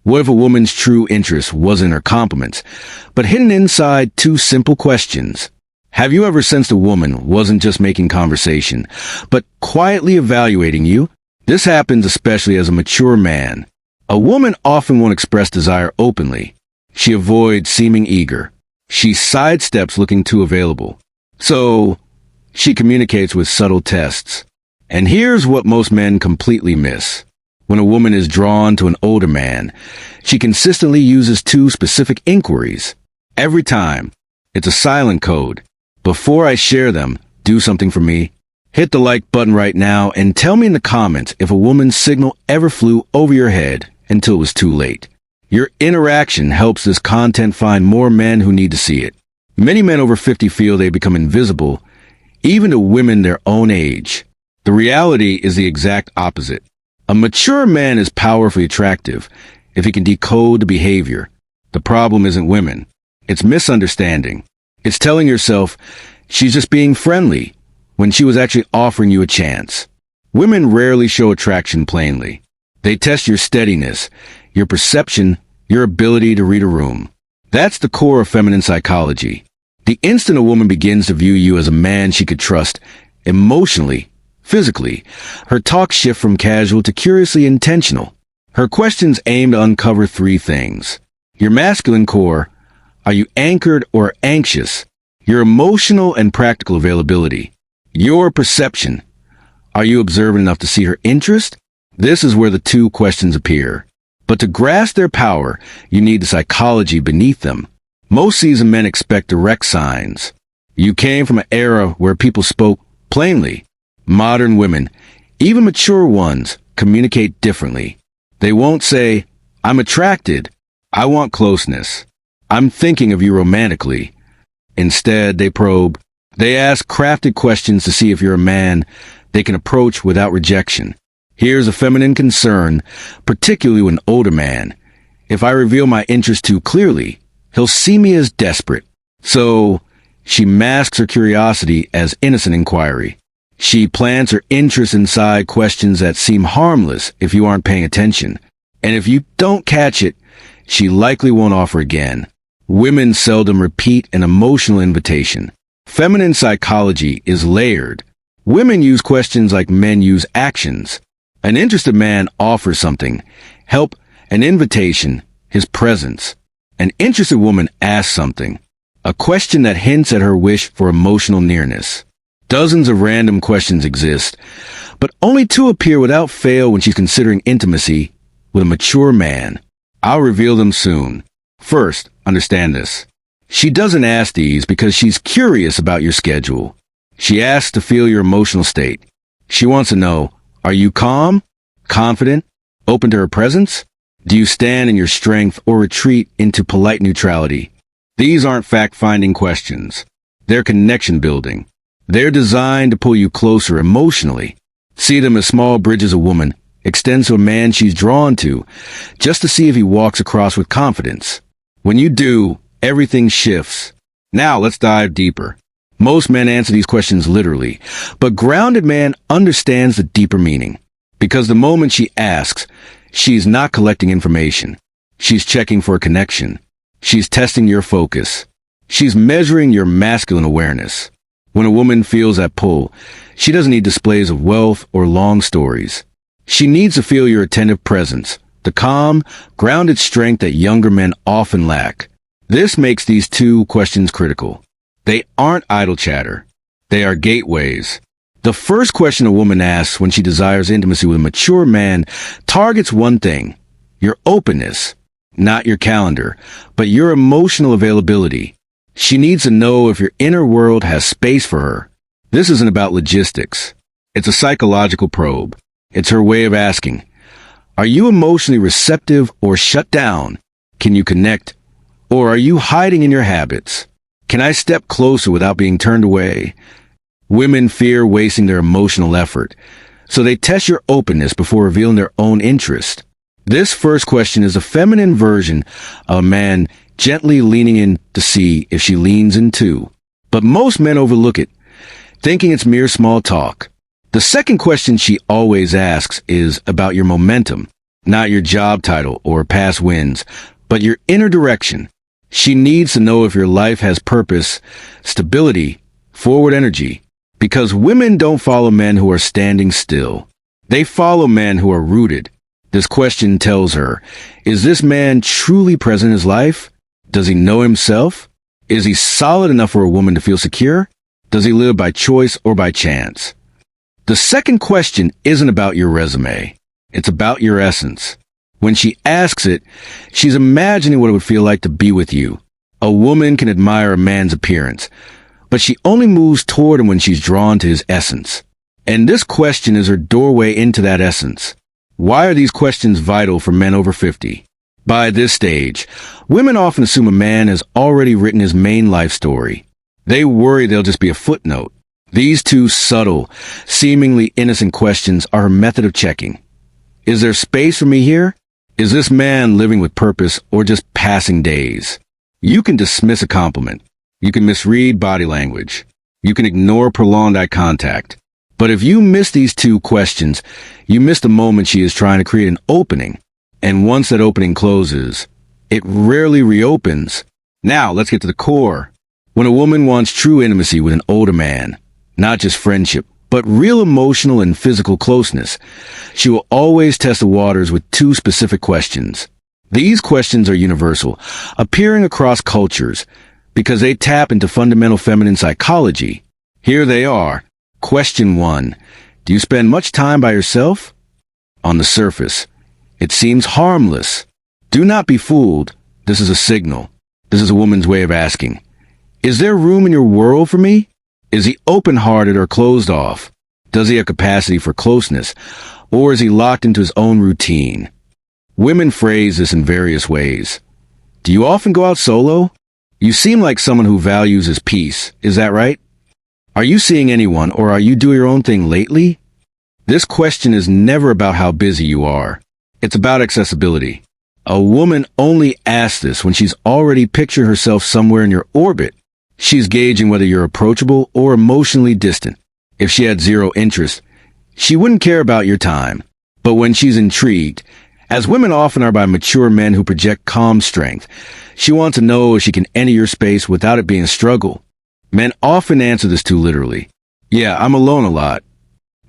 What if a woman's true interest wasn't her compliments, but hidden inside two simple questions? Have you ever sensed a woman wasn't just making conversation, but quietly evaluating you? This happens especially as a mature man. A woman often won't express desire openly. She avoids seeming eager. She sidesteps looking too available. So, she communicates with subtle tests. And here's what most men completely miss. When a woman is drawn to an older man, she consistently uses two specific inquiries. Every time. It's a silent code. Before I share them, do something for me. Hit the like button right now and tell me in the comments if a woman's signal ever flew over your head until it was too late. Your interaction helps this content find more men who need to see it. Many men over 50 feel they become invisible, even to women their own age. The reality is the exact opposite. A mature man is powerfully attractive if he can decode the behavior. The problem isn't women. It's misunderstanding. It's telling yourself she's just being friendly when she was actually offering you a chance. Women rarely show attraction plainly. They test your steadiness, your perception, your ability to read a room. That's the core of feminine psychology. The instant a woman begins to view you as a man she could trust, emotionally, physically, her talks shift from casual to curiously intentional. Her questions aim to uncover three things. Your masculine core, are you anchored or anxious? Your emotional and practical availability. Your perception, are you observant enough to see her interest? This is where the two questions appear. But to grasp their power, you need the psychology beneath them. Most seasoned men expect direct signs. You came from an era where people spoke plainly. Modern women, even mature ones, communicate differently. They won't say, I'm attracted. I want closeness. I'm thinking of you romantically. Instead, they probe. They ask crafted questions to see if you're a man they can approach without rejection. Here's a feminine concern, particularly with an older man. If I reveal my interest too clearly, he'll see me as desperate. So, she masks her curiosity as innocent inquiry. She plants her interest inside questions that seem harmless if you aren't paying attention. And if you don't catch it, she likely won't offer again. Women seldom repeat an emotional invitation. Feminine psychology is layered. Women use questions like men use actions. An interested man offers something, help, an invitation, his presence. An interested woman asks something, a question that hints at her wish for emotional nearness. Dozens of random questions exist, but only two appear without fail when she's considering intimacy with a mature man. I'll reveal them soon. First, understand this. She doesn't ask these because she's curious about your schedule. She asks to feel your emotional state. She wants to know, are you calm, confident, open to her presence? Do you stand in your strength or retreat into polite neutrality? These aren't fact-finding questions. They're connection-building. They're designed to pull you closer emotionally. See them as small bridges a woman extends to a man she's drawn to, just to see if he walks across with confidence. When you do, everything shifts. Now let's dive deeper. Most men answer these questions literally, but grounded man understands the deeper meaning. Because the moment she asks, she's not collecting information. She's checking for a connection. She's testing your focus. She's measuring your masculine awareness. When a woman feels that pull, she doesn't need displays of wealth or long stories. She needs to feel your attentive presence, the calm, grounded strength that younger men often lack. This makes these two questions critical. They aren't idle chatter. They are gateways. The first question a woman asks when she desires intimacy with a mature man targets one thing, your openness, not your calendar, but your emotional availability. She needs to know if your inner world has space for her. This isn't about logistics. It's a psychological probe. It's her way of asking, are you emotionally receptive or shut down? Can you connect? Or are you hiding in your habits? Can I step closer without being turned away? Women fear wasting their emotional effort, so they test your openness before revealing their own interest. This first question is a feminine version of a man gently leaning in to see if she leans in too. But most men overlook it, thinking it's mere small talk. The second question she always asks is about your momentum. Not your job title or past wins, but your inner direction. She needs to know if your life has purpose, stability, forward energy. Because women don't follow men who are standing still. They follow men who are rooted. This question tells her, is this man truly present in his life? Does he know himself? Is he solid enough for a woman to feel secure? Does he live by choice or by chance? The second question isn't about your resume. It's about your essence. When she asks it, she's imagining what it would feel like to be with you. A woman can admire a man's appearance, but she only moves toward him when she's drawn to his essence. And this question is her doorway into that essence. Why are these questions vital for men over 50? By this stage, women often assume a man has already written his main life story. They worry they'll just be a footnote. These two subtle, seemingly innocent questions are her method of checking. Is there space for me here? Is this man living with purpose or just passing days? You can dismiss a compliment. You can misread body language. You can ignore prolonged eye contact. But if you miss these two questions, you miss the moment she is trying to create an opening. And once that opening closes, it rarely reopens. Now, let's get to the core. When a woman wants true intimacy with an older man, not just friendship, but real emotional and physical closeness, she will always test the waters with two specific questions. These questions are universal, appearing across cultures, because they tap into fundamental feminine psychology. Here they are. Question 1. Do you spend much time by yourself? On the surface, it seems harmless. Do not be fooled. This is a signal. This is a woman's way of asking, is there room in your world for me? Is he open-hearted or closed off? Does he have capacity for closeness? Or is he locked into his own routine? Women phrase this in various ways. Do you often go out solo? You seem like someone who values his peace. Is that right? Are you seeing anyone or are you doing your own thing lately? This question is never about how busy you are. It's about accessibility. A woman only asks this when she's already pictured herself somewhere in your orbit. She's gauging whether you're approachable or emotionally distant. If she had zero interest, she wouldn't care about your time. But when she's intrigued, as women often are by mature men who project calm strength, she wants to know if she can enter your space without it being a struggle. Men often answer this too literally. Yeah, I'm alone a lot.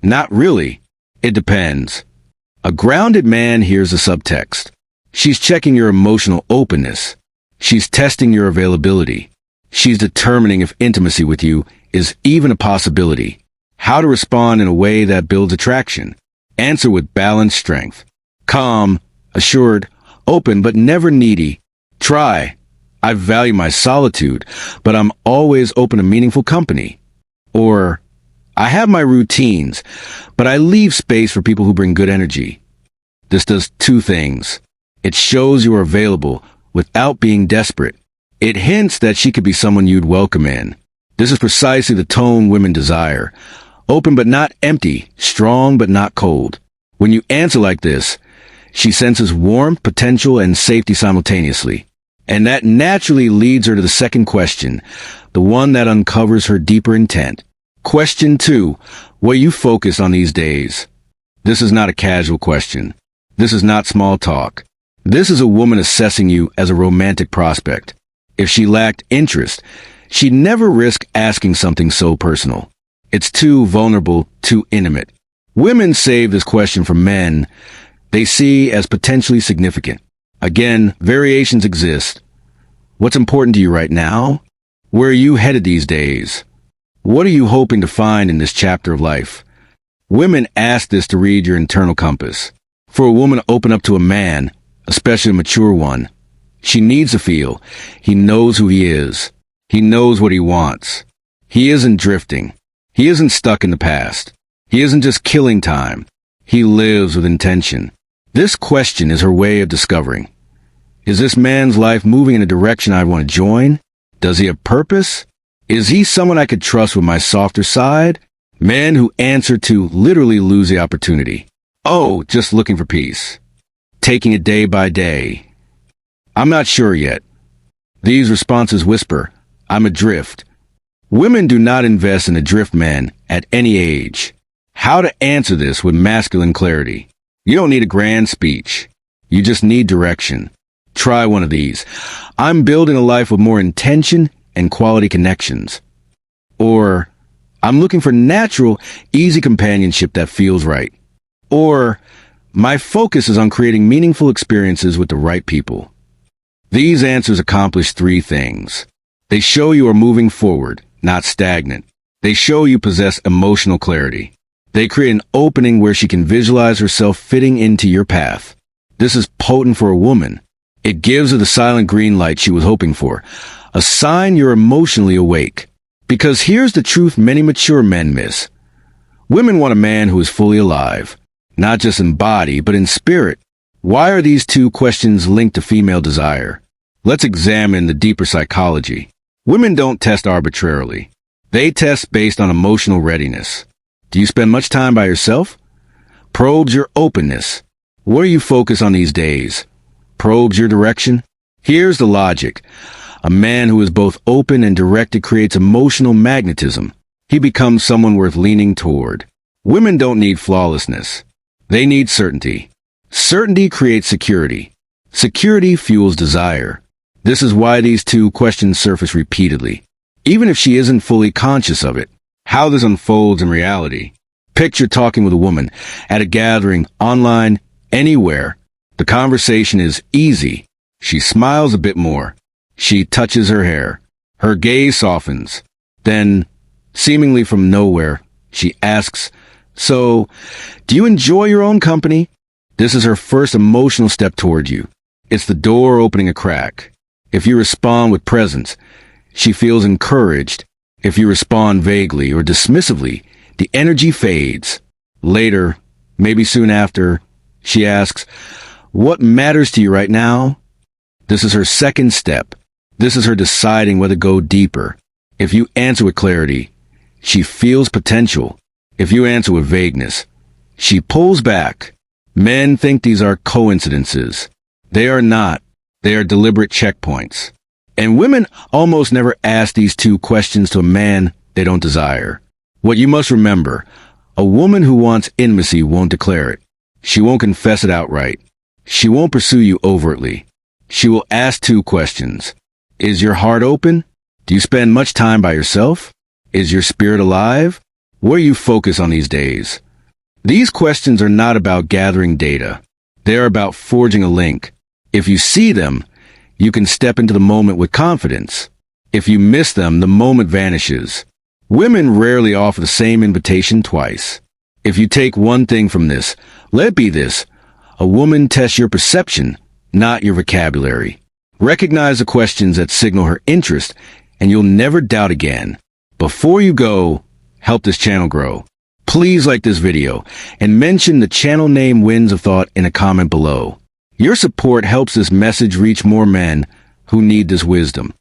Not really. It depends. A grounded man hears the subtext. She's checking your emotional openness. She's testing your availability. She's determining if intimacy with you is even a possibility. How to respond in a way that builds attraction. Answer with balanced strength. Calm, assured, open but never needy. Try. I value my solitude, but I'm always open to meaningful company. Or, I have my routines, but I leave space for people who bring good energy. This does two things. It shows you are available without being desperate. It hints that she could be someone you'd welcome in. This is precisely the tone women desire. Open but not empty, strong but not cold. When you answer like this, she senses warmth, potential, and safety simultaneously. And that naturally leads her to the second question, the one that uncovers her deeper intent. Question 2. What you focus on these days? This is not a casual question. This is not small talk. This is a woman assessing you as a romantic prospect. If she lacked interest, she'd never risk asking something so personal. It's too vulnerable, too intimate. Women save this question for men they see as potentially significant. Again, variations exist. What's important to you right now? Where are you headed these days? What are you hoping to find in this chapter of life? Women ask this to read your internal compass. For a woman to open up to a man, especially a mature one, she needs to feel he knows who he is. He knows what he wants. He isn't drifting. He isn't stuck in the past. He isn't just killing time. He lives with intention. This question is her way of discovering. Is this man's life moving in a direction I want to join? Does he have purpose? Is he someone I could trust with my softer side? Men who answer to literally lose the opportunity. Oh, just looking for peace. Taking it day by day. I'm not sure yet. These responses whisper, I'm adrift. Women do not invest in adrift men at any age. How to answer this with masculine clarity. You don't need a grand speech. You just need direction. Try one of these. I'm building a life with more intention and quality connections. Or, I'm looking for natural, easy companionship that feels right. Or, my focus is on creating meaningful experiences with the right people. These answers accomplish three things. They show you are moving forward, not stagnant. They show you possess emotional clarity. They create an opening where she can visualize herself fitting into your path. This is potent for a woman. It gives her the silent green light she was hoping for, a sign you're emotionally awake. Because here's the truth many mature men miss. Women want a man who is fully alive, not just in body, but in spirit. Why are these two questions linked to female desire? Let's examine the deeper psychology. Women don't test arbitrarily. They test based on emotional readiness. Do you spend much time by yourself? Probes your openness. Where you focus on these days? Probes your direction? Here's the logic. A man who is both open and directed creates emotional magnetism. He becomes someone worth leaning toward. Women don't need flawlessness. They need certainty. Certainty creates security. Security fuels desire. This is why these two questions surface repeatedly, even if she isn't fully conscious of it. How this unfolds in reality. Picture talking with a woman at a gathering, online, anywhere. The conversation is easy. She smiles a bit more. She touches her hair. Her gaze softens. Then, seemingly from nowhere, she asks, "So, do you enjoy your own company?" This is her first emotional step toward you. It's the door opening a crack. If you respond with presence, she feels encouraged. If you respond vaguely or dismissively, the energy fades. Later, maybe soon after, she asks, "What matters to you right now?" This is her second step. This is her deciding whether to go deeper. If you answer with clarity, she feels potential. If you answer with vagueness, she pulls back. Men think these are coincidences. They are not. They are deliberate checkpoints. And women almost never ask these two questions to a man they don't desire. What you must remember, a woman who wants intimacy won't declare it. She won't confess it outright. She won't pursue you overtly. She will ask two questions. Is your heart open? Do you spend much time by yourself? Is your spirit alive? Where you focus on these days? These questions are not about gathering data. They are about forging a link. If you see them, you can step into the moment with confidence. If you miss them, the moment vanishes. Women rarely offer the same invitation twice. If you take one thing from this, let it be this. A woman tests your perception, not your vocabulary. Recognize the questions that signal her interest, and you'll never doubt again. Before you go, help this channel grow. Please like this video, and mention the channel name Winds of Thought in a comment below. Your support helps this message reach more men who need this wisdom.